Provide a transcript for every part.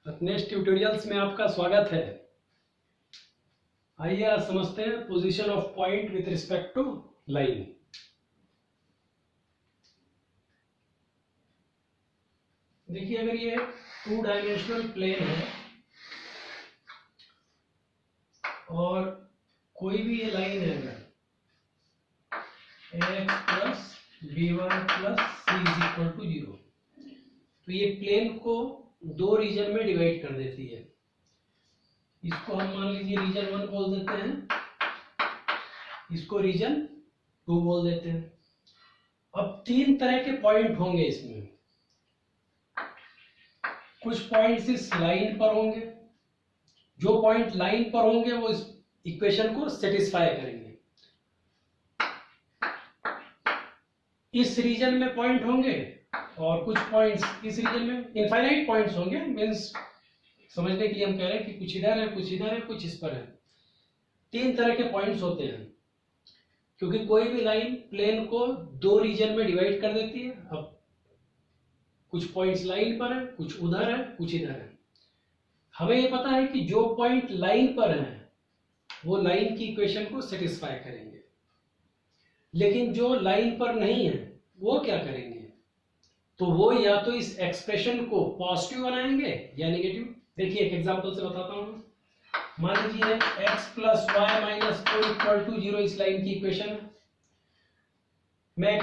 Ratnesh tutorials में आपका स्वागत है। आइए आज समझते हैं position of point with respect to line. देखिए, अगर ये 2 डायमेंशनल प्लेन है और कोई भी ये लाइन है, अगर ax plus by plus c is equal to 0, तो ये प्लेन को 2 रीजन में डिवाइड कर देती है। इसको हम मान लीजिए रीजन 1 बोल देते हैं, इसको रीजन 2 बोल देते हैं। अब 3 तरह के पॉइंट होंगे इसमें। कुछ पॉइंट्स इस लाइन पर होंगे, जो पॉइंट लाइन पर होंगे वो इस इक्वेशन को सेटिस्फाई करेंगे। इस रीजन में पॉइंट होंगे और कुछ पॉइंट्स इस रीजन में, इनफाइनाइट पॉइंट्स होंगे। मींस समझने के लिए हम कह रहे हैं कि कुछ इधर है, कुछ इधर है, कुछ इस पर है। 3 तरह के पॉइंट्स होते हैं, क्योंकि कोई भी लाइन प्लेन को 2 रीजन में डिवाइड कर देती है। अब कुछ पॉइंट्स लाइन पर है, कुछ उधर है, कुछ इधर है। हमें ये पता है कि जो पॉइंट लाइन पर है वो लाइन की इक्वेशन को सेटिस्फाई करेंगे, लेकिन जो लाइन पर नहीं है वो क्या करेंगे? तो वो या तो इस एक्सप्रेशन को पॉजिटिव बनाएंगे या नेगेटिव। देखिए एक एग्जांपल से बताता हूं। मान लीजिए x plus y minus 4 equal to 0 इस लाइन की इक्वेशन है। मैं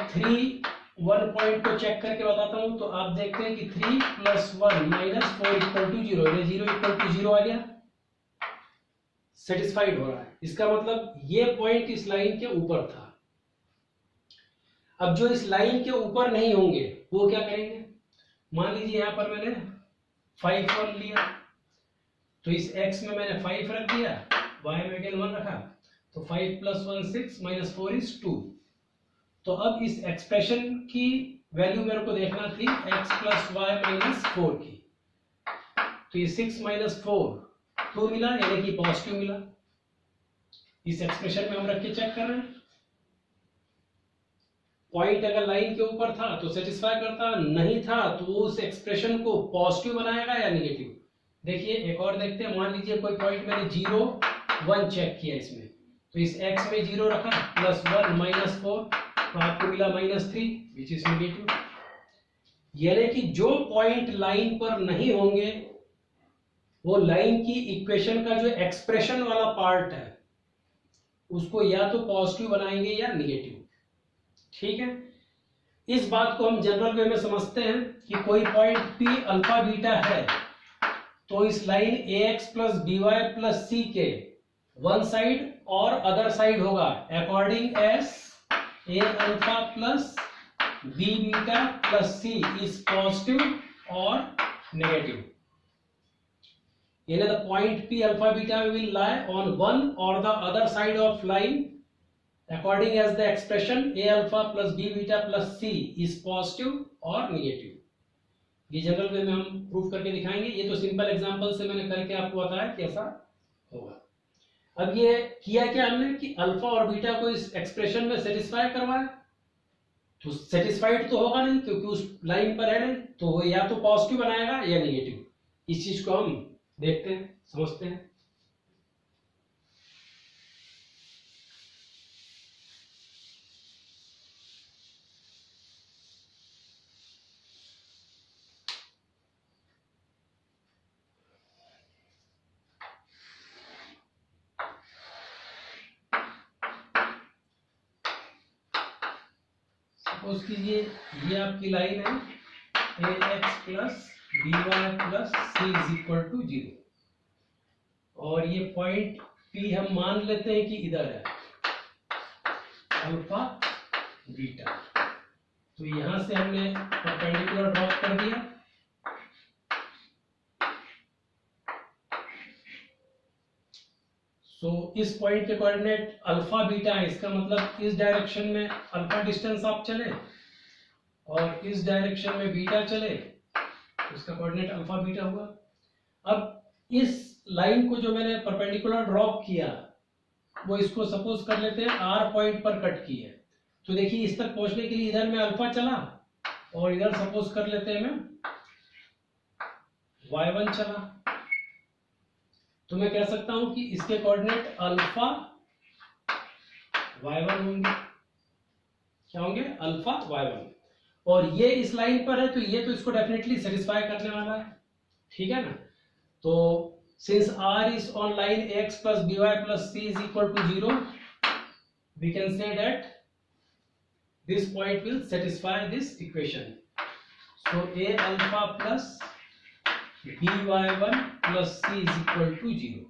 1 पॉइंट को चेक करके बताता हूं। तो आप देखते हैं कि 3 प्लस 1 माइनस 4 इक्वल टू 0, ये 0 इक्वल टू 0 आ गया, सेटिस्फाइड हो रहा है। इसका मतलब ये पॉइंट इस लाइन के ऊपर था। अब जो इस लाइन के ऊपर नहीं होंगे वो क्या करेंगे? मान लीजिए यहां पर मैंने 5 लिया, तो इस x में मैंने 5 रख दिया, y में अगेन 1 रखा, तो 5 प्लस 1 6 माइनस 4 इज 2। तो अब इस एक्सप्रेशन की वैल्यू मेरे को देखना थी x प्लस वाई माइनस 4 की। तो ये 6 माइनस 4 2 मिला, यानी कि पॉजिटिव मिला। इस एक्सप्रेशन में हम रख के चेक कर रहे हैं। पॉइंट अगर लाइन के ऊपर था तो सेटिस्फाई करता, नहीं था तो उस एक्सप्रेशन को पॉजिटिव बनाएगा या नेगेटिव। देखिए एक और देखते हैं। मान लीजिए कोई पॉइंट मैंने 0 1 चेक किया इसमें, तो इस x में 0 रखा, प्लस 1 माइनस 4, तो आपको मिला -3 विच इज नेगेटिव। यानी कि जो पॉइंट लाइन पर नहीं होंगे वो लाइन की इक्वेशन का जो एक्सप्रेशन वाला पार्ट है उसको या तो पॉजिटिव बनाएंगे या नेगेटिव। ठीक है, इस बात को हम जनरल वे में समझते हैं कि कोई पॉइंट P अल्फा बीटा है तो इस line ax plus by plus c के वन साइड और अदर साइड होगा according as a alpha plus b beta plus c is positive और नेगेटिव। यानी the point P alpha beta will lie on one और the other side of line according as the expression a alpha plus b beta plus c is positive और negative। ये general वे में हम proof करके दिखाएंगे। ये तो सिंपल एग्जांपल से मैंने करके आपको बताया कैसा होगा। अब ये किया क्या हमने कि अल्फा और बीटा को इस एक्सप्रेशन में सेटिस्फाई करवाया, तो सेटिस्फाइड तो होगा नहीं क्योंकि उस लाइन पर है नहीं, तो वो या तो पॉजिटिव बनाएगा या नेगेटिव। इस चीज को हम देखते हैं, समझते हैं। सपोज कीजिए ये आपकी लाइन है ax plus by plus c is equal to 0 और ये पॉइंट P हम मान लेते हैं कि इधर है अल्फा बीटा। तो यहां से हमने परपेंडिकुलर ड्रॉप कर दिया। सो इस पॉइंट के कोऑर्डिनेट अल्फा बीटा है, इसका मतलब इस डायरेक्शन में अल्फा डिस्टेंस आप चले और इस डायरेक्शन में बीटा चले, तो इसका कोऑर्डिनेट अल्फा बीटा हुआ। अब इस लाइन को जो मैंने परपेंडिकुलर ड्रॉप किया वो इसको सपोज कर लेते हैं R पॉइंट पर कट की है। तो देखिए इस तक पहुंचने के लिए इधर में अल्फा चला और इधर सपोज कर लेते हैं मैं y1 चला, तो मैं कह सकता हूं कि इसके कोऑर्डिनेट अल्फा y1 होंगे। क्या होंगे? Alpha y1। और ये इस लाइन पर है तो ये तो इसको डेफिनेटली सेटिस्फाई करने वाला है, ठीक है ना। तो since r is on line x plus by plus c is equal to 0, we can say that this point will satisfy this equation. So a alpha plus by1 plus c is equal to 0.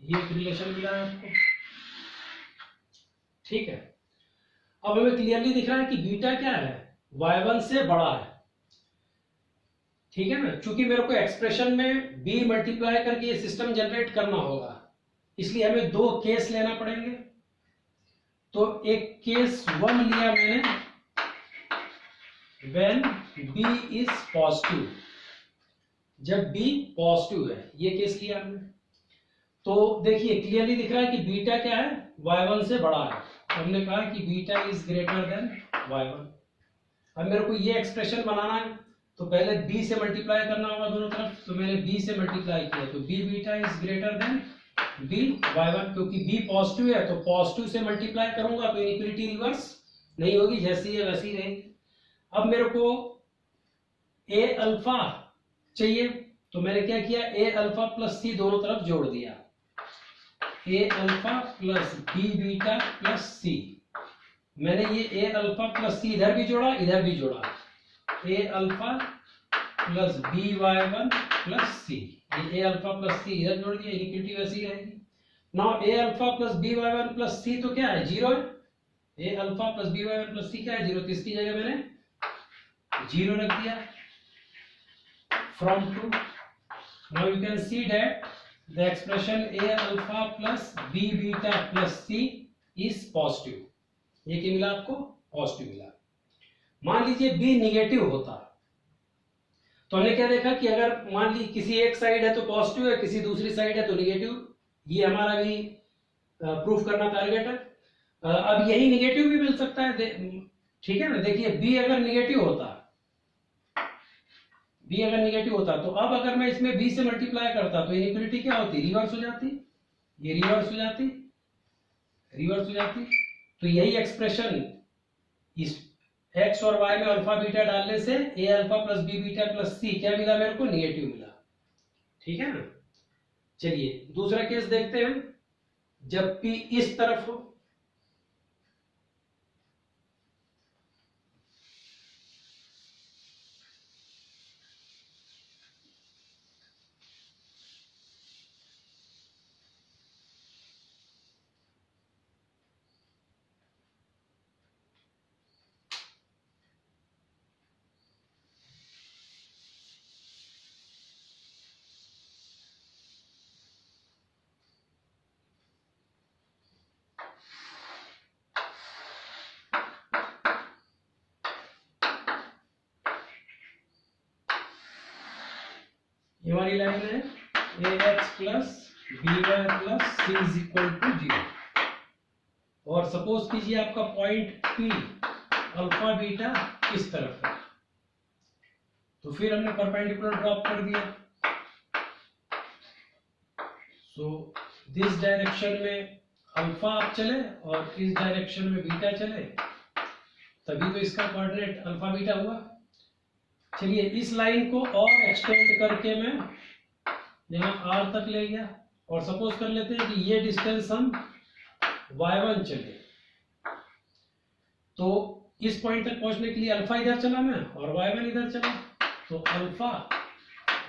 ये एक relation मिला है आपको, ठीक है। अब हमें clearly दिख रहा है कि बीटा क्या है? y1 से बड़ा है, ठीक है ना। चूंकि मेरे को एक्सप्रेशन में b मल्टीप्लाई करके ये सिस्टम जनरेट करना होगा, इसलिए हमें दो केस लेना पड़ेंगे। तो एक केस 1 लिया मैंने, व्हेन b इज पॉजिटिव, जब b पॉजिटिव है, ये केस लिया हमने। तो देखिए क्लियरली दिख रहा है कि बीटा क्या है? y1 से बड़ा है। हमने कहा कि beta is greater than y1। अब मेरे को ये एक्सप्रेशन बनाना है तो पहले b से मल्टीप्लाई करना होगा दोनों तरफ, तो मैंने b से मल्टीप्लाई किया, तो b beta is greater than b y1। क्योंकि b पॉजिटिव है तो पॉजिटिव से मल्टीप्लाई करूंगा तो इनइक्वालिटी रिवर्स नहीं होगी, जैसी है वैसी रहेगी। अब मेरे को a अल्फा चाहिए, तो मैंने क्या किया? a अल्फा प्लस c दोनों तरफ जोड़ दिया, a alpha plus b beta plus c। मैंने ये a अल्फा प्लस c इधर भी जोड़ा, इधर भी जोड़ा, a alpha plus by1 plus c। ये a अल्फा प्लस c इधर जोड़ दिया, इनइक्वालिटी वैसी रहेगी। Now a alpha plus by1 plus c तो क्या है? 0 है। a alpha plus by1 plus c क्या है? 0। तो इसकी जगह मैंने 0 रख दिया। From 2, now you can see that the expression a alpha plus b beta plus c is positive. ये क्या मिला आपको? पॉजिटिव मिला। मान लीजिए b निगेटिव होता तो हमने क्या देखा कि अगर मान ली किसी एक साइड है तो पॉजिटिव है, किसी दूसरी साइड है तो निगेटिव। ये हमारा भी प्रूफ करना टारगेट है। अब यही निगेटिव भी मिल सकता है, ठीक है ना। देखिए b अगर निगेटिव होता, b अगर निगेटिव होता तो अब अगर मैं इसमें b से मल्टीप्लाई करता तो इनइक्वालिटी क्या होती? रिवर्स हो जाती। ये रिवर्स हो जाती, रिवर्स हो जाती। तो यही एक्सप्रेशन इस x और y में अल्फा बीटा डालने से a alpha plus b beta plus c क्या मिला मेरे को? निगेटिव मिला, ठीक है ना। चलिए दूसरा केस देखते हैं, जब p इस तरफ हो। ये वाली लाइन है ax plus by plus c is equal to 0। और सपोज कीजिए आपका पॉइंट P अल्फा बीटा इस तरफ है, तो फिर हमने परपेंडिकुलर ड्रॉप कर दिया। सो दिस डायरेक्शन में अल्फा आप चले और इस डायरेक्शन में बीटा चले, तभी तो इसका कोऑर्डिनेट अल्फा बीटा हुआ। चलिए इस लाइन को और एक्सटेंड करके मैं यहाँ r तक ले गया, और सपोज कर लेते हैं कि ये डिस्टेंस हम y1 चले, तो इस पॉइंट तक पहुंचने के लिए अल्फा इधर चला मैं और y1 इधर चला, तो अल्फा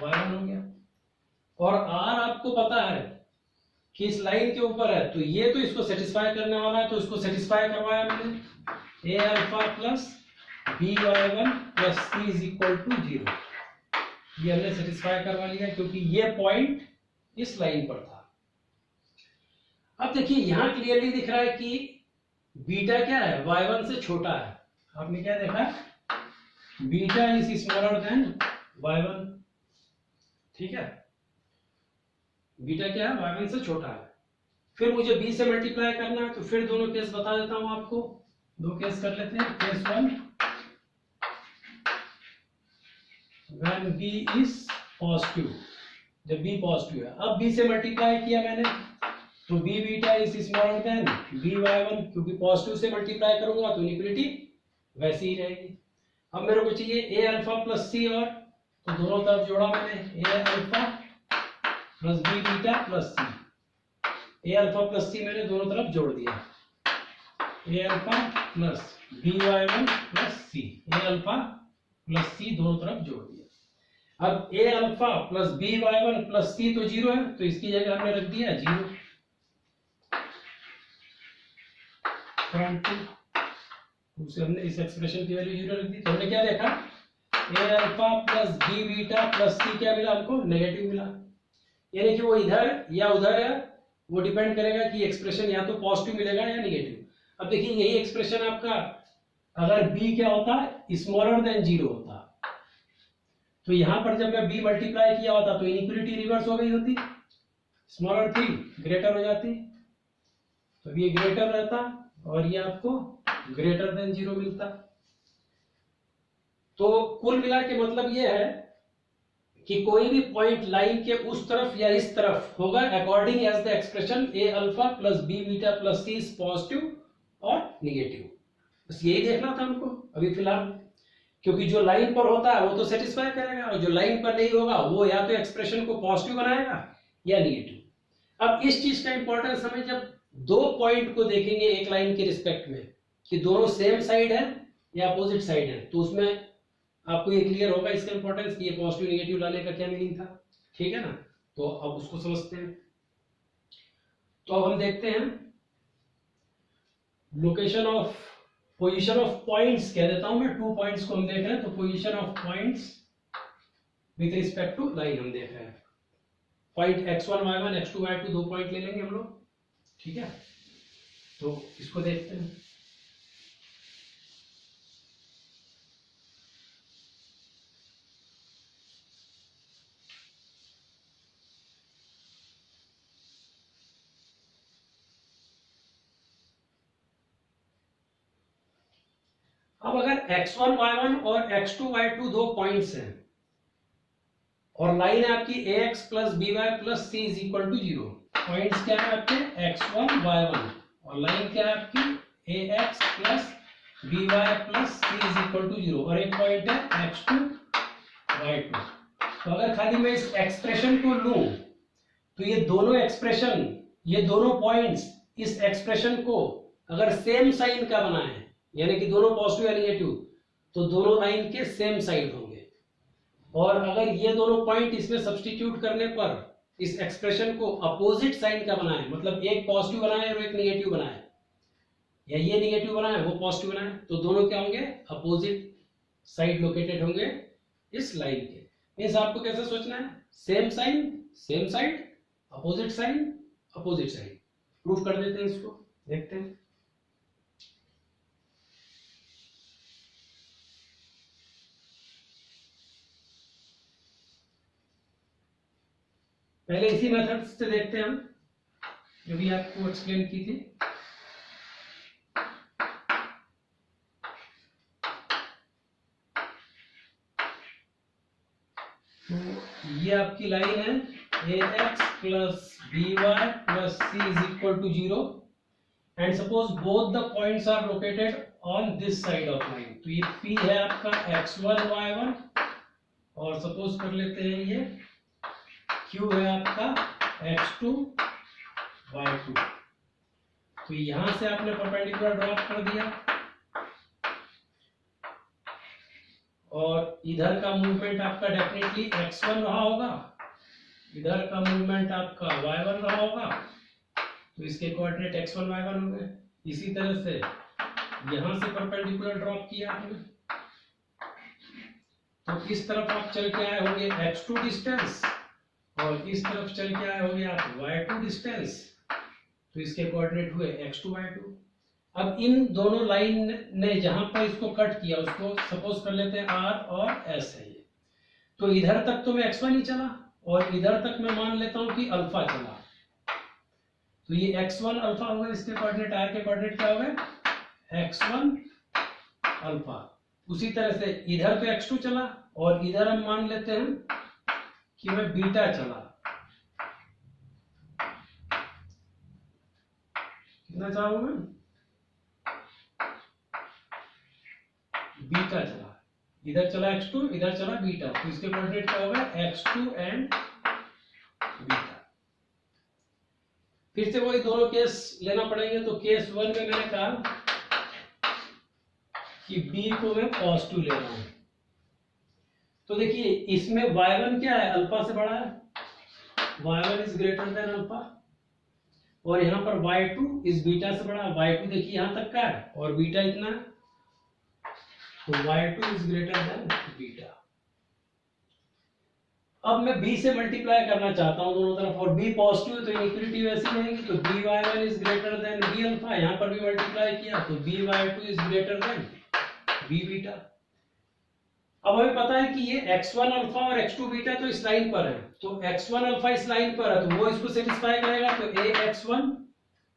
y1 हो गया। और r आपको पता है कि इस लाइन के ऊपर है, तो ये तो इसको सेटिस्फाई करने वाला है, तो इसको सेटिस्फाई करवाया मैंने। a alpha plus by1 plus c is equal to 0। ये हमने सेटिस्फाई करवा लिया क्योंकि ये पॉइंट इस लाइन पर था। अब देखिए यहां क्लियरली दिख रहा है कि बीटा क्या है? y1 से छोटा है। आपने क्या देखा? Beta is smaller then y1, ठीक है। बीटा क्या है? y1 से छोटा है। फिर मुझे b से मल्टीप्लाई करना है, तो फिर दोनों केस बता देता हूं आपको। दो केस कर लेते हैं। Case 1, when b is positive, जब बी पॉजिटिव है। अब बी से मल्टीप्लाई किया मैंने, तो b beta is smaller than b y one, क्योंकि पॉजिटिव से मल्टीप्लाई करूंगा तो इक्वलिटी वैसी ही रहेगी। अब मेरे को चाहिए ए अल्फा प्लस सी, और तो दोनों तरफ जोड़ा मैंने, a alpha plus b beta plus c. A alpha plus c मैंने दोनों तरफ जोड़ दिया, a alpha plus b y one plus c, a alpha plus c दोनों तरफ जोड़ दिया। अब a alpha plus b y one plus c तो जीरो है, तो इसकी जगह हमने रख दिया जीरो। उसे हमने इस एक्सप्रेशन की वैल्यू जीरो रख दी, तो हमने क्या देखा, a alpha plus b beta plus c क्या मिला हमको, नेगेटिव मिला। यानी कि वो इधर या उधर है, वो डिपेंड करेगा कि एक्सप्रेशन या तो पॉजिटिव मिलेगा या नेगेटिव। अब देखिए यही एक्सप्रेशन आपका अगर b क्या होता है, स्मॉलर देन जीरो होता, तो यहां पर जब मैं b मल्टीप्लाई किया होता तो इनइक्वालिटी रिवर्स हो गई होती, स्मॉलर थी ग्रेटर हो जाती, तो ये ग्रेटर रहता और ये आपको ग्रेटर देन जीरो मिलता। तो कुल मिला के मतलब ये है कि कोई भी पॉइंट लाइन के उस तरफ या इस तरफ होगा according as the expression a alpha plus b beta plus c is positive और निगेटिव। बस यही देखना था हमको अभी फिलहाल, क्योंकि जो लाइन पर होता है वो तो सेटिस्फाई करेगा, और जो लाइन पर नहीं होगा वो या तो एक्सप्रेशन को पॉजिटिव बनाएगा या निगेटिव। अब इस चीज का इंपॉर्टेंस हमें जब दो पॉइंट को देखेंगे एक लाइन के रिस्पेक्ट में कि दोनों सेम साइड है या अपोजिट साइड है, तो उसमें आपको ये क्लियर होगा इसका इंपॉर्टेंस कि ये पॉजिटिव निगेटिव लाने का क्या मीनिंग था। ठीक है ना, तो अब उसको समझते हैं। तो अब हम देखते हैं location of position of points कह देता हूं मैं, 2 पॉइंट्स को हम देख रहे हैं, तो position of points with respect to line हम देख रहे हैं। Point x1 y1 x2 y2 2 point ले लेंगे हम लोग, ठीक है। तो इसको देखते हैं। अब अगर x1 y1 और x2 y2 दो पॉइंट्स हैं और लाइन है आपकी ax plus by plus c is equal to zero, points क्या है आपके x1 y1 और लाइन क्या है आपकी ax plus by plus c is equal to zero, और एक पॉइंट है x2 y2। तो अगर खाली मैं इस एक्सप्रेशन को लूं तो ये दोनों एक्सप्रेशन, ये दोनों पॉइंट्स इस एक्सप्रेशन को अगर सेम साइन का बनाए, यानी कि दोनों पॉजिटिव या नेगेटिव, तो दोनों लाइन के सेम साइड होंगे। और अगर ये दोनों पॉइंट इसमें सब्स्टिट्यूट करने पर इस एक्सप्रेशन को अपोजिट साइन का बनाए, मतलब एक पॉजिटिव बनाए और एक नेगेटिव बनाए, या ये नेगेटिव बनाए वो पॉजिटिव बनाए, तो दोनों क्या होंगे, अपोजिट साइड लोकेटेड होंगे इस लाइन के। मींस आपको कैसे सोचना है, same sign same side, opposite sign opposite side. Proof कर देते हैं इसको, देखते हैं। पहले इसी मेथड से देखते हैं हम, जो भी आपको एक्सप्लेन की थी। तो ये आपकी लाइन है ax plus by plus c is equal to zero, and suppose both the points are located on this side of line. तो ये p है आपका x1 y1, और सपोज कर लेते हैं ये q है आपका x2 y2। तो यहां से आपने परपेंडिकुलर ड्रॉप कर दिया, और इधर का मूवमेंट आपका डेफिनेटली x1 रहा होगा, इधर का मूवमेंट आपका y1 रहा होगा, तो इसके कोऑर्डिनेट x1 y1 हो गए। इसी तरह से यहां से परपेंडिकुलर ड्रॉप किया आपने, तो इस तरफ आप चल के आए होंगे x2 डिस्टेंस, और इस तरफ चल के आए होंगे आप y2 डिस्टेंस, तो इसके कोऑर्डिनेट हुए x2 y2। अब इन दोनों लाइन ने जहां पर इसको कट किया उसको सपोज कर लेते हैं r और s है ये, तो इधर तक तो मैं x1 ही चला और इधर तक मैं मान लेता हूं कि अल्फा चला, तो ये x1 अल्फा होगा, इसके कोऑर्डिनेट r के कोऑर्डिनेट क्या होगा x1 अल्फा। उसी तरह से इधर तो x2 चला और इधर हम मान लेते हैं कि मैं बीटा चला। कितना चाहूँ मैं? बीटा चला। इधर चला x2, इधर चला बीटा, तो इसके कोऑर्डिनेट क्या होगा? x2 and beta. फिर से वही दोनों केस लेना पड़ेंगे। तो केस 1 में मैंने कहा कि b को मैं पॉजिटिव ले रहा हूं। तो देखिए इसमें y1 क्या है? अल्फा से बड़ा है, y1 is greater than alpha, और यहाँ पर y2 इज बीटा से बड़ा है। y2 देखिए यहाँ तक का है और बीटा इतना है, तो y2 is greater than beta. अब मैं b से मल्टीप्लाई करना चाहता हूं दोनों तरफ, और b पॉजिटिव है तो इनइक्वालिटी वैसी रहेगी, तो by1 is greater than b alpha. यहाँ पर भी मल्टीप्लाई किया तो by2 is greater than b beta. अब हमें पता है कि ये x1 अल्फा और x2 बीटा तो इस लाइन पर है, तो x1 अल्फा इस लाइन पर है तो वो इसको सेटिस्फाई करेगा, तो ax1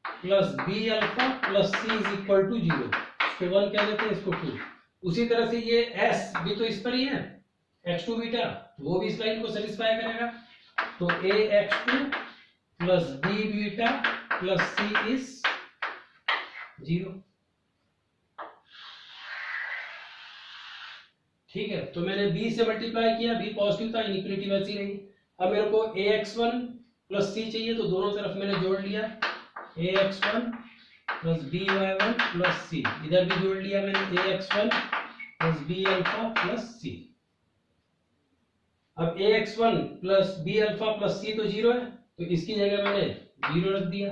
plus b alpha plus c is equal to 0। इसको 1 कह देते हैं, इसको 2। उसी तरह से ये s भी तो इस पर ही है, x2 बीटा, तो वो भी इस लाइन को सेटिस्फाई करेगा, तो ax2 plus b beta plus c is 0। ठीक है, तो मैंने b से मल्टीप्लाई किया, b पॉजिटिव था, इनइक्वालिटी वैसी रही। अब मेरे को ax1 प्लस c चाहिए, तो दोनों तरफ मैंने जोड़ लिया, ax1 plus by1 plus c, इधर भी जोड़ लिया मैंने ax1 plus b alpha plus c। अब ax1 plus b alpha plus c तो 0 है, तो इसकी जगह मैंने 0 रख दिया,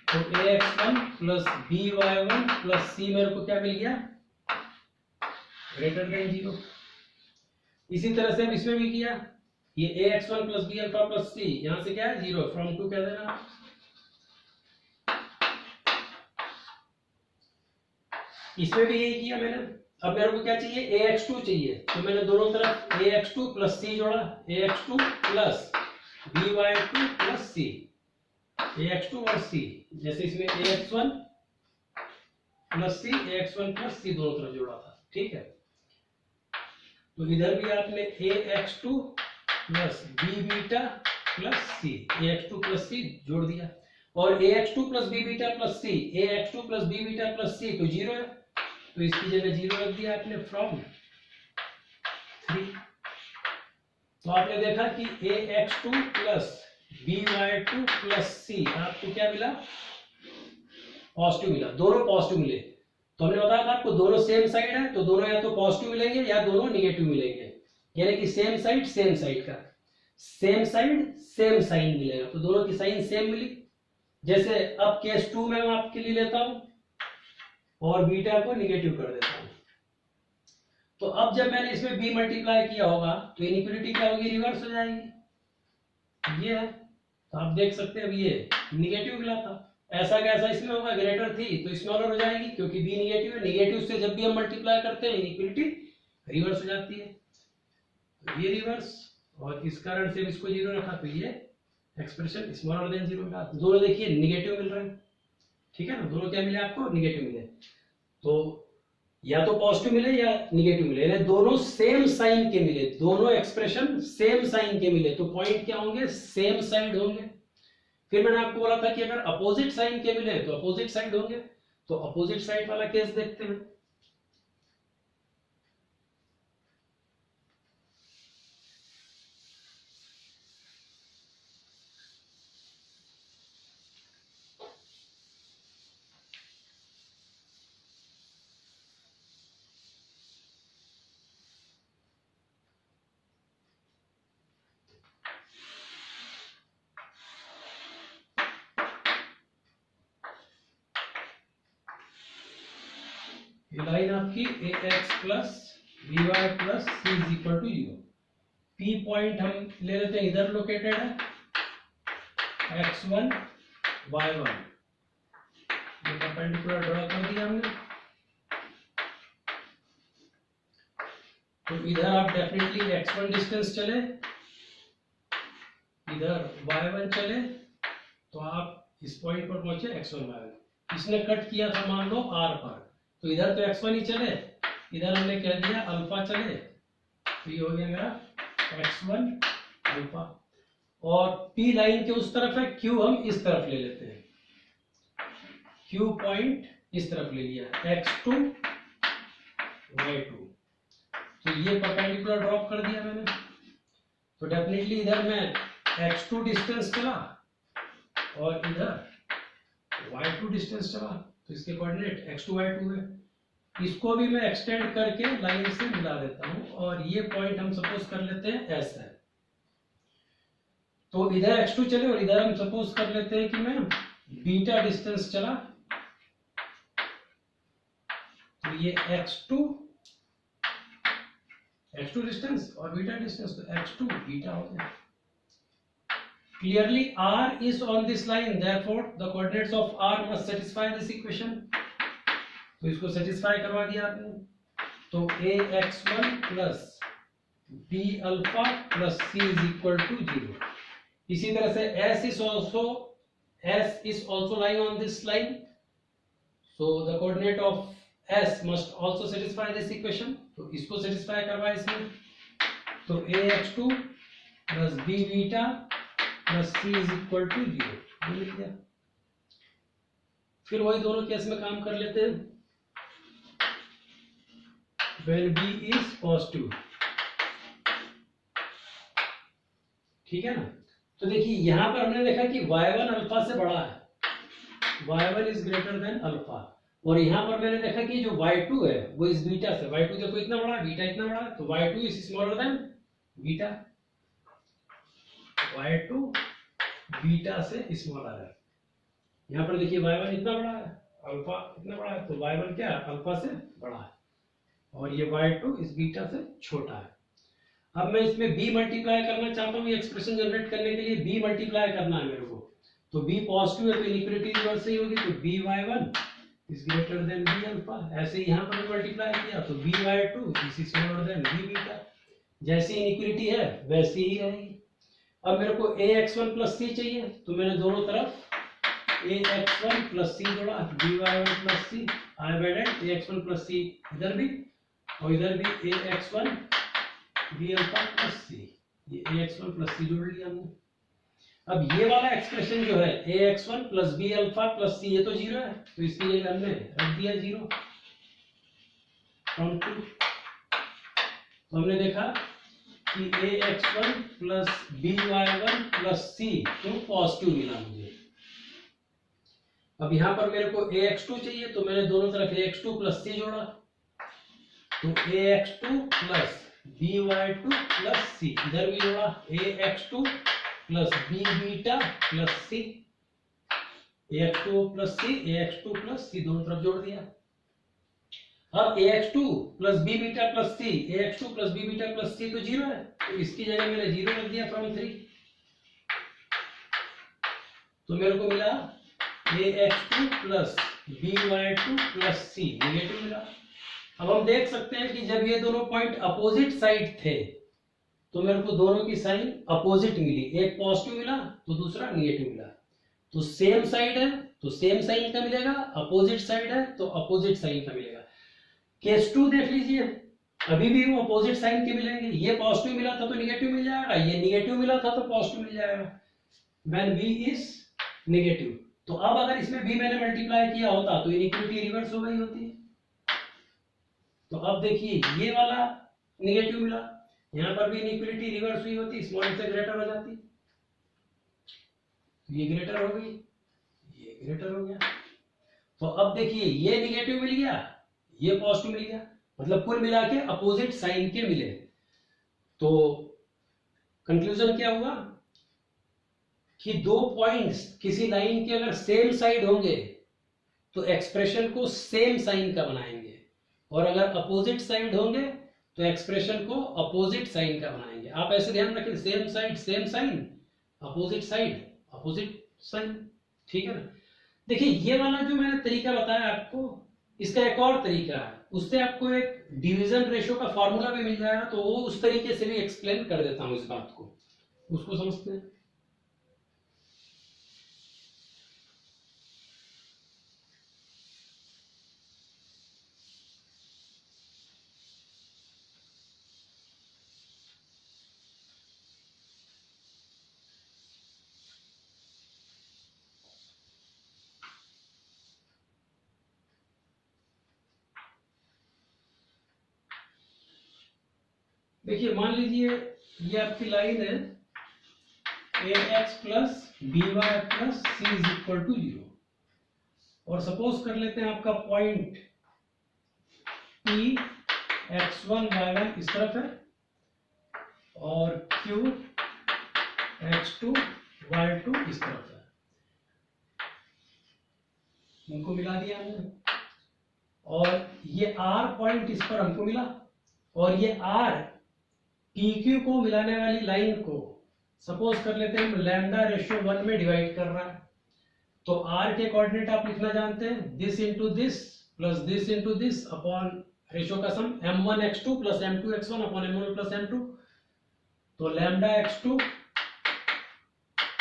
तो ax1 plus by1 plus c मेरे को क्या मिल गया? Greater than 0। इसी तरह से हम इसमें भी किया, ये ax1 plus b alpha plus c, यहां से क्या है? 0, फ्रॉम 2 कह देना। इसमें भी यही किया मैंने। अब मेरे को क्या चाहिए? ax2 चाहिए, तो मैंने दोनों तरफ ax2 प्लस c जोड़ा, ax2 plus by2 plus c, ax2 और c, जैसे इसमें ax1 plus c, ax1 plus c दोनों तरफ जोड़ा था। ठीक है, तो इधर भी आपने ax2 plus b beta plus c, ax2 plus c जोड़ दिया, और ax2 plus b beta plus c, ax2 plus b beta plus c तो 0 है, तो इसकी जगह 0 रख दिया आपने, फ्रॉम 3। तो आपने देखा कि ax2 plus by2 plus c आपको क्या मिला? पॉजिटिव मिला, दोनों पॉजिटिव मिले। तो हमने बताया था आपको दोनों सेम साइड है, तो दोनों या तो पॉजिटिव मिलेंगे या दोनों निगेटिव मिलेंगे, यानी कि सेम साइड का सेम साइड सेम साइन मिलेगा, तो दोनों की साइन सेम मिली। जैसे अब केस 2 में मैं आपके लिए लेता हूं और बीटा को निगेटिव कर देता हूं, तो अब जब मैंने इसमें b मल्टीप्लाई किया होगा तो इनइक्वालिटी क्या होगी? रिवर्स हो जाएगी। ये है, तो आप देख सकते हैं अब ये निगेटिव मिला था, ऐसा कैसा इसमें होगा? ग्रेटर थी तो स्मॉलर हो जाएगी, क्योंकि b निगेटिव है, निगेटिव से जब भी हम मल्टीप्लाई करते हैं इनइक्वालिटी रिवर्स हो जाती है, तो ये रिवर्स, और इस कारण से इसको 0 रखा, तो ये एक्सप्रेशन स्मॉलर देन 0 मिला। दोनों देखिए निगेटिव मिल रहे हैं, ठीक है ना, दोनों क्या मिले आपको? निगेटिव मिले। तो या तो पॉजिटिव मिले या निगेटिव मिले, यानी दोनों सेम साइन के मिले, दोनों एक्सप्रेशन सेम साइन के मिले, तो पॉइंट क्या होंगे? सेम साइड होंगे। फिर मैंने आपको बोला था कि अगर अपोजिट साइन के मिले तो अपोजिट साइड होंगे, तो अपोजिट साइड वाला केस देखते हैं। ये लाइन आपकी ax plus by plus c is equal to 0। p point हम ले लेते हैं, इधर लोकेटेड है x1 y1, ये परपेंडिकुलर ड्रॉ कर दिया हमने। तो इधर आप डेफिनेटली x1 डिस्टेंस चले, इधर y1 चले, तो आप इस पॉइंट पर पहुंचे x1 y1। इसने कट किया था मान लो r पर, तो इधर तो x1 ही चले इधर हमने कह दिया अल्फा चले, तो ये हो गया मेरा x1 अल्फा, और P लाइन के उस तरफ है, Q हम इस तरफ ले लेते हैं, Q पॉइंट इस तरफ ले लिया, x2 y2, तो ये परपेंडिकुलर ड्रॉप कर दिया मैंने, तो डेफिनेटली इधर मैं x2 डिस्टेंस चला और इधर y2 डिस्टेंस चला, तो इसके कोऑर्डिनेट x2 y2 है। इसको भी मैं एक्सटेंड करके लाइन से मिला देता हूं, और ये पॉइंट हम सपोज कर लेते हैं S है, तो इधर x2 चले और इधर हम सपोज कर लेते हैं कि मैं बीटा डिस्टेंस चला, तो ये x2 डिस्टेंस और बीटा डिस्टेंस, तो x2 बीटा हो गया। Clearly R is on this line, therefore the coordinates of R must satisfy this equation, तो इसको सेटिस्फाई करवा दिया आपने, तो ax1 plus b alpha plus c is equal to 0। इसी तरह से S is also lying on this line, so the coordinate of S must also satisfy this equation, तो इसको सेटिस्फाई करवाए इसमें, तो ax2 plus b beta plus c is equal to 0, ये मिल गया। फिर वही दोनों केस में काम कर लेते हैं, when b is positive, ठीक है ना। तो देखिए यहां पर हमने देखा कि y1 अल्फा से बड़ा है, y1 is greater than alpha, और यहां पर मैंने देखा कि जो y2 है वो इस बीटा से, y2 देखो इतना बड़ा है, बीटा इतना बड़ा है, तो y2 is smaller than beta, y2 beta से स्मॉलर है। यहाँ पर देखिए y1 इतना बड़ा है, अल्फा इतना बड़ा है, तो y1 क्या है, अल्फा से बड़ा है, और ये y2 इस बीटा से छोटा है। अब मैं इसमें b मल्टीप्लाई करना चाहता हूँ, ये एक्सप्रेशन जनरेट करने के लिए b मल्टीप्लाई करना है मेरे को, तो b पॉजिटिव है तो इनइक्वालिटी रिवर्स ही होगी, तो by1 is greater than b alpha. ऐसे ही यहाँ पर मल्टीप्लाई किया तो by2 is smaller then b beta, जैसी इनइक्वालिटी है वैसी ही रहेगी। अब मेरे को ax1 plus c चाहिए, तो मैंने दोनों तरफ ax1 plus c जोड़ा, by1 plus c, I added ax1 plus c इधर भी और इधर भी ax1 b alpha plus c, ये ax1 plus c जोड़ लिया हमने। अब ये वाला एक्सप्रेशन जो है ax1 plus b alpha plus c, ये तो 0 है, तो इसकी जगह हमने रख दिया 0 from 2। तो हमने देखा कि ax1 plus by1 plus c तो पॉजिटिव मिला मुझे। अब यहां पर मेरे को ax2 चाहिए, तो मैंने दोनों तरफ ax2 plus c जोड़ा, तो ax2 plus by2 plus c, इधर भी जोड़ा ax2 plus b beta plus c, ax2 plus c दोनों तरफ जोड़ दिया। अब ax2 plus b beta plus c, ax2 plus b beta plus c तो 0 है, तो इसकी जगह मैंने 0 रख दिया from 3, तो मेरे को मिला ax2 plus by2 plus c, negative मिला। अब हम देख सकते हैं कि जब ये दोनों पॉइंट अपोजिट साइड थे तो मेरे को दोनों की साइन अपोजिट मिली, एक पॉजिटिव मिला तो दूसरा नेगेटिव मिला, तो सेम साइड है तो सेम साइन का मिलेगा, अपोजिट साइड है तो अपोजिट साइन का मिलेगा। केस 2 देख लीजिए, अभी भी वो अपोजिट साइन के मिलेंगे, ये पॉजिटिव मिला था तो नेगेटिव मिल जाएगा, ये नेगेटिव मिला था तो पॉजिटिव मिल जाएगा, व्हेन v इज नेगेटिव। तो अब अगर इसमें v मैंने मल्टीप्लाई किया होता तो इनइक्वालिटी रिवर्स हो गई होती। तो अब देखिए ये वाला नेगेटिव मिला, यहां पर भी इनइक्वालिटी रिवर्स हुई होती, स्मॉल से ग्रेटर हो जाती, ये ग्रेटर हो गई, ये ग्रेटर हो गया। तो अब देखिए ये नेगेटिव मिल गया, ये पॉजिटिव मिल गया, मतलब कुल मिला के अपोजिट साइन के मिले। तो कंक्लूजन क्या हुआ कि दो पॉइंट्स किसी लाइन के अगर सेम साइड होंगे तो एक्सप्रेशन को सेम साइन का बनाएंगे, और अगर अपोजिट साइड होंगे तो एक्सप्रेशन को अपोजिट साइन का बनाएंगे। आप ऐसे ध्यान रखें, same side same sign, opposite side opposite sign, ठीक है ना। देखिए ये वाला जो मैंने तरीका बताया आपको, इसका एक और तरीका है, उससे आपको एक डिवीजन रेशियो का फॉर्मूला भी मिल जाएगा, तो वो उस तरीके से भी एक्सप्लेन कर देता हूं इस बात को, उसको समझते हैं। देखिए मान लीजिए ये आपकी लाइन है ax plus by plus c is equal to 0, और सपोज कर लेते हैं आपका पॉइंट P x1 y1 इस तरफ है और Q x2 y2 इस तरफ है। इनको मिला दिया हमने, और ये R पॉइंट इस पर हमको मिला, और ये R PQ को मिलाने वाली लाइन को सपोज कर लेते हैं लैम्डा रेशियो 1 में डिवाइड कर रहा है। तो R के कोऑर्डिनेट आप लिखना जानते हैं, this into this plus this into this upon ratio का सम m1 x2 plus m2 x1 upon m1 plus m2। तो lambda x2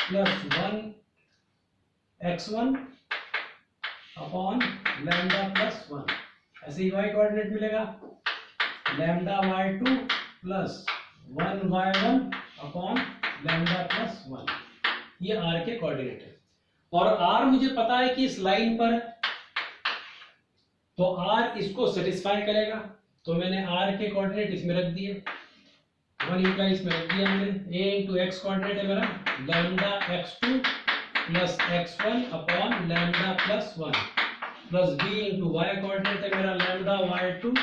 plus 1 x1 upon lambda plus 1, ऐसे ही y कोऑर्डिनेट मिलेगा lambda y2 plus 1 y1 upon lambda plus 1। ये r के coordinate है, और r मुझे पता है कि इस लाइन पर है, तो r इसको सेटिस्फाई करेगा। तो मैंने r के कोऑर्डिनेट इसमें रख दिए, 1 इंप्लाई इसमें रख दिया मैंने। a इंटू एक्स कोऑर्डिनेट है मेरा lambda x2 plus x1 upon lambda plus 1, plus b into y coordinate है मेरा lambda y2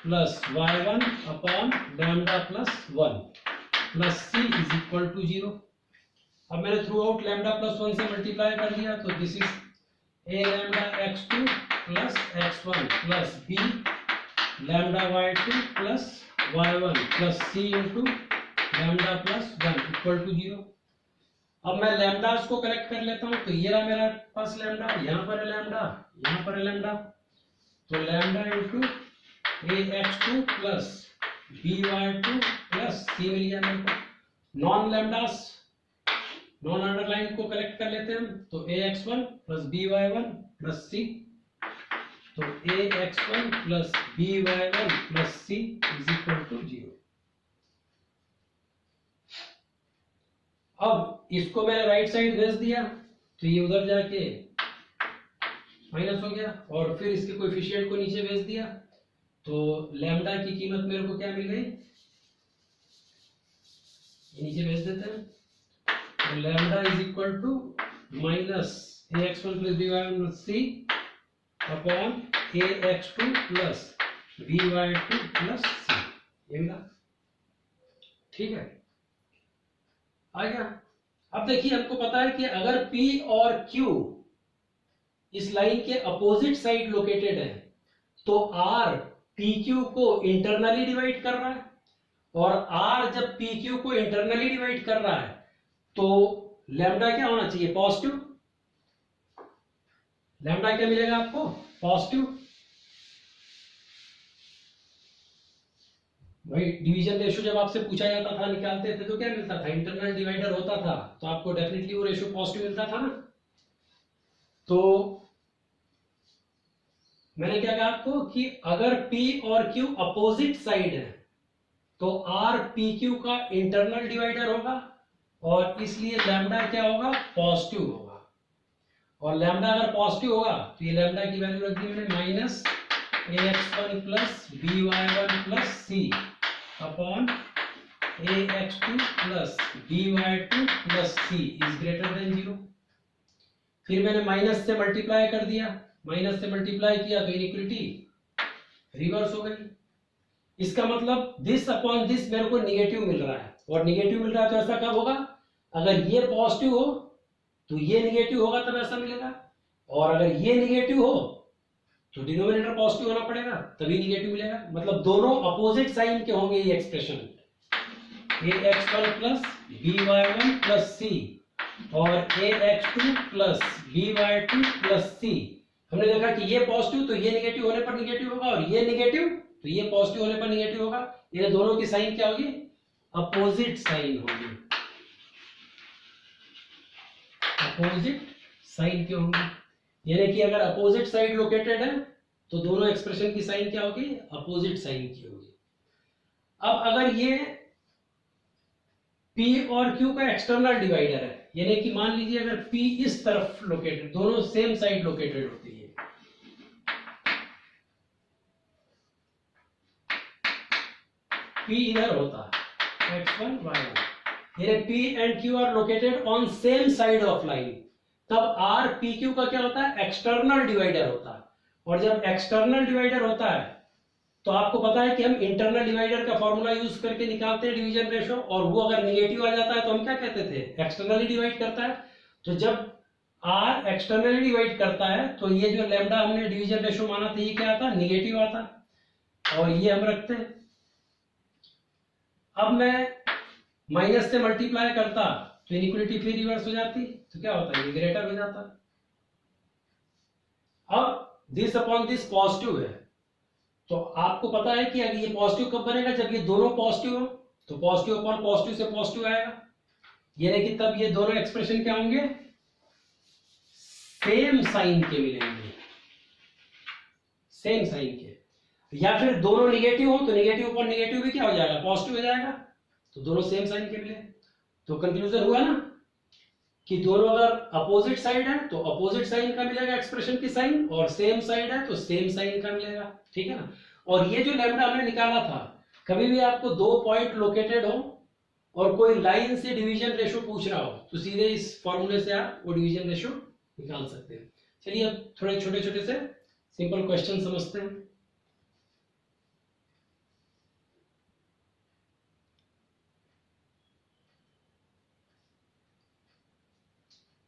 plus y1 upon lambda plus 1, plus c is equal to 0। अब मैंने थ्रू आउट लैम्डा प्लस 1 से multiply कर दिया, तो this is a lambda x2 plus x1 plus b lambda y2 plus y1 plus c into lambda plus 1 equal to 0। अब मैं लैम्डास को collect कर लेता हूं, तो ये रहा मेरा पास लैम्डा, यहाँ पर है लैम्डा, यहाँ पर है लैम्डा, तो lambda into ax2 plus by2 plus c मिल गया मेरे को। नॉन लैम्डास नॉन अंडरलाइन को कलेक्ट कर लेते हैं हम, तो ax1 plus by1 plus c, तो ax1 plus by1 plus c is equal to 0। अब इसको मैंने राइट साइड भेज दिया, तो ये उधर जाके माइनस हो गया, और फिर इसके कोएफिशिएंट को नीचे भेज दिया, तो लैम्डा की कीमत मेरे को क्या मिल गई, ये नीचे भेज देते हैं, तो lambda is equal to minus ax1 plus by1 plus c upon ax2 plus by2 plus c, ये मिला। ठीक है, आ गया। अब देखिए हमको पता है कि अगर P और Q इस लाइन के अपोजिट साइड लोकेटेड है, तो R PQ को इंटरनली डिवाइड कर रहा है, और R जब PQ को इंटरनली डिवाइड कर रहा है तो लैम्डा क्या होना चाहिए, पॉजिटिव। लैम्डा क्या मिलेगा आपको, पॉजिटिव। भाई डिवीजन रेशियो जब आपसे पूछा जाता था, निकालते थे, तो क्या मिलता था, इंटरनल डिवाइडर होता था, तो आपको डेफिनेटली वो रेशियो पॉजिटिव मिलता था ना। तो मैंने क्या कहा आपको कि अगर P और Q अपोजिट साइड है तो R PQ का इंटरनल डिवाइडर होगा, और इसलिए लैम्डा क्या होगा, पॉजिटिव होगा। और लैम्डा अगर पॉजिटिव होगा तो ये लैम्डा की वैल्यू रख दी मैंने minus ax1 plus by1 plus c upon ax2 plus by2 plus c is greater than 0। फिर मैंने माइनस से मल्टीप्लाई कर दिया, माइनस से मल्टीप्लाई किया तो इनइक्वालिटी रिवर्स हो गई। इसका मतलब दिस अपॉन दिस मेरे को निगेटिव मिल रहा है, और निगेटिव मिल रहा है तो ऐसा कब होगा, अगर ये पॉजिटिव हो तो ये निगेटिव होगा तब ऐसा मिलेगा, और अगर ये निगेटिव हो तो डिनोमिनेटर पॉजिटिव होना पड़ेगा तभी निगेटिव मिलेगा। मतलब दोनों अपोजिट साइन के होंगे ये expression, ax1 plus by1 plus c और ax2 plus by2 plus c। हमने देखा कि ये पॉजिटिव तो ये नेगेटिव होने पर नेगेटिव होगा, और ये नेगेटिव तो ये पॉजिटिव होने पर नेगेटिव होगा। ये दोनों की साइन क्या होगी, अपोजिट साइन होगी, अपोजिट साइन के होंगे। यानी कि अगर अपोजिट साइड लोकेटेड है तो दोनों एक्सप्रेशन की साइन क्या होगी, अपोजिट साइन की होगी। अब अगर ये P और Q का एक्सटर्नल डिवाइडर है, यानी कि मान लीजिए अगर P इस तरफ लोकेटेड, दोनों सेम साइड लोकेटेड होती है, P इधर होता x1 y1, यानी P and Q are located on same side of line, तब R PQ का क्या होता है, एक्सटर्नल डिवाइडर होता है। और जब एक्सटर्नल डिवाइडर होता है तो आपको पता है कि हम इंटरनल डिवाइडर का फॉर्मूला यूज करके निकालते हैं डिवीजन रेशो, और वो अगर निगेटिव आ जाता है तो हम क्या कहते थे, एक्सटर्नली डिवाइड करता है। तो जब R एक्सटर्नली डिवाइड करता है तो ये जो लैम्डा हमने डिवीजन रेशो माना था ये क्या आता, निगेटिव आता, और ये हम रखते हैं। अब मैं माइनस से मल्टीप्लाई करता तो इनइक्वालिटी फिर रिवर्स हो जाती, तो क्या होता है, ये ग्रेटर हो जाता। अब दिस अपॉन दिस पॉजिटिव है, तो आपको पता है कि अगर ये पॉजिटिव कब बनेगा, जब ये दोनों पॉजिटिव हो, तो पॉजिटिव अपॉन पॉजिटिव से पॉजिटिव आएगा, यानी कि तब ये दोनों एक्सप्रेशन क्या होंगे, सेम साइन के मिलेंगे, सेम साइन के। या फिर दोनों निगेटिव हो तो निगेटिव अपॉन निगेटिव भी क्या हो जाएगा, पॉजिटिव हो जाएगा, तो दोनों सेम साइन के मिले। तो कंक्लूजन हुआ ना कि दोनों अगर अपोजिट साइड है तो अपोजिट साइन का मिलेगा एक्सप्रेशन की साइन, और सेम साइड है तो सेम साइन का मिलेगा, ठीक है ना। और ये जो लैम्डा हमने निकाला था, कभी भी आपको दो पॉइंट लोकेटेड हो और कोई लाइन से डिवीजन रेशो पूछ रहा हो तो सीधे इस फॉर्मूले से आप वो डिवीजन रेशो निकाल सकते हैं। चलिए अब थोड़े छोटे छोटे से सिंपल क्वेश्चन समझते हैं।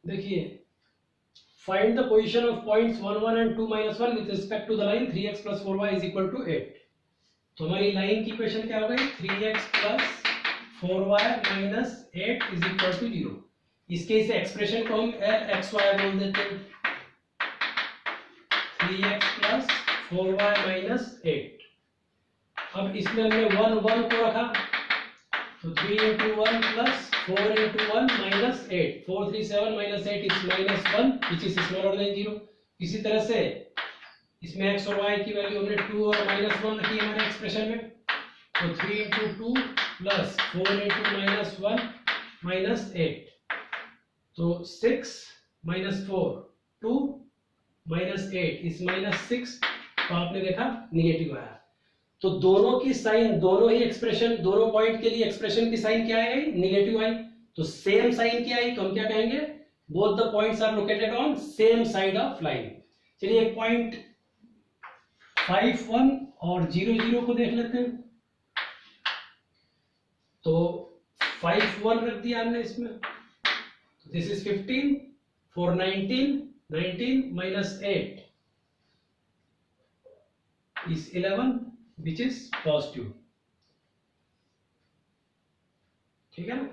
देखिए, find the position of points 1 1 and 2 -1 with respect to the line 3x + 4y = 8। तो हमारी लाइन की इक्वेशन क्या हो गई, 3x + 4y - 8 = 0। इसके इस एक्सप्रेशन को हम LXY बोल देते हैं, 3x + 4y - 8। अब इसमें हमने 1 1 को रखा, तो 3 × 1 + 4 × 1 - 8, 4 3 7 -8 is -1 which is smaller than 0। इसी तरह से इसमें x और y की वैल्यू हमने 2 और -1 रखी हमारे एक्सप्रेशन में, तो 3 × 2 + 4 × -1 - 8, तो 6 - 4 2 - 8 is -6, तो आपने देखा निगेटिव आया। तो दोनों की साइन, दोनों ही एक्सप्रेशन, दोनों पॉइंट के लिए एक्सप्रेशन की साइन क्या आई, निगेटिव आई, तो सेम साइन की आई, तो हम क्या कहेंगे, both the points are located on same side of line. चलिए एक पॉइंट 5 1 और 0 0 को देख लेते हैं। तो 5 1 रख दिया हमने इसमें, this is 15, 4 19, 19 - 8 is 11 which is positive, ठीक है ना।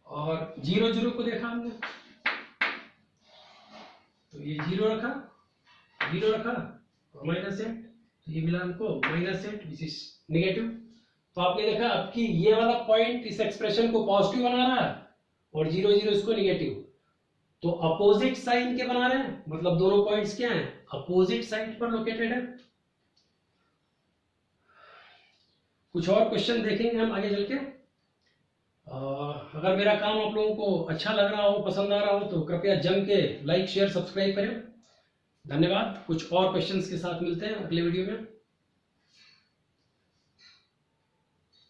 और 0 0 को देखा हमने, तो ये 0 रखा, 0 रखा और -8, तो ये मिला हमको -8 which is नेगेटिव। तो आपने देखा अब कि ये वाला पॉइंट इस एक्सप्रेशन को पॉजिटिव बना रहा है और 0 0 इसको नेगेटिव, तो अपोजिट साइन के बना रहे हैं, मतलब दोनों पॉइंट्स क्या हैं, अपोजिट साइड पर लोकेटेड है। कुछ और क्वेश्चन देखेंगे हम आगे चल के। अगर मेरा काम आप लोगों को अच्छा लग रहा हो, पसंद आ रहा हो, तो कृपया जम के लाइक शेयर सब्सक्राइब करें। धन्यवाद। कुछ और क्वेश्चंस के साथ मिलते हैं अगले वीडियो में।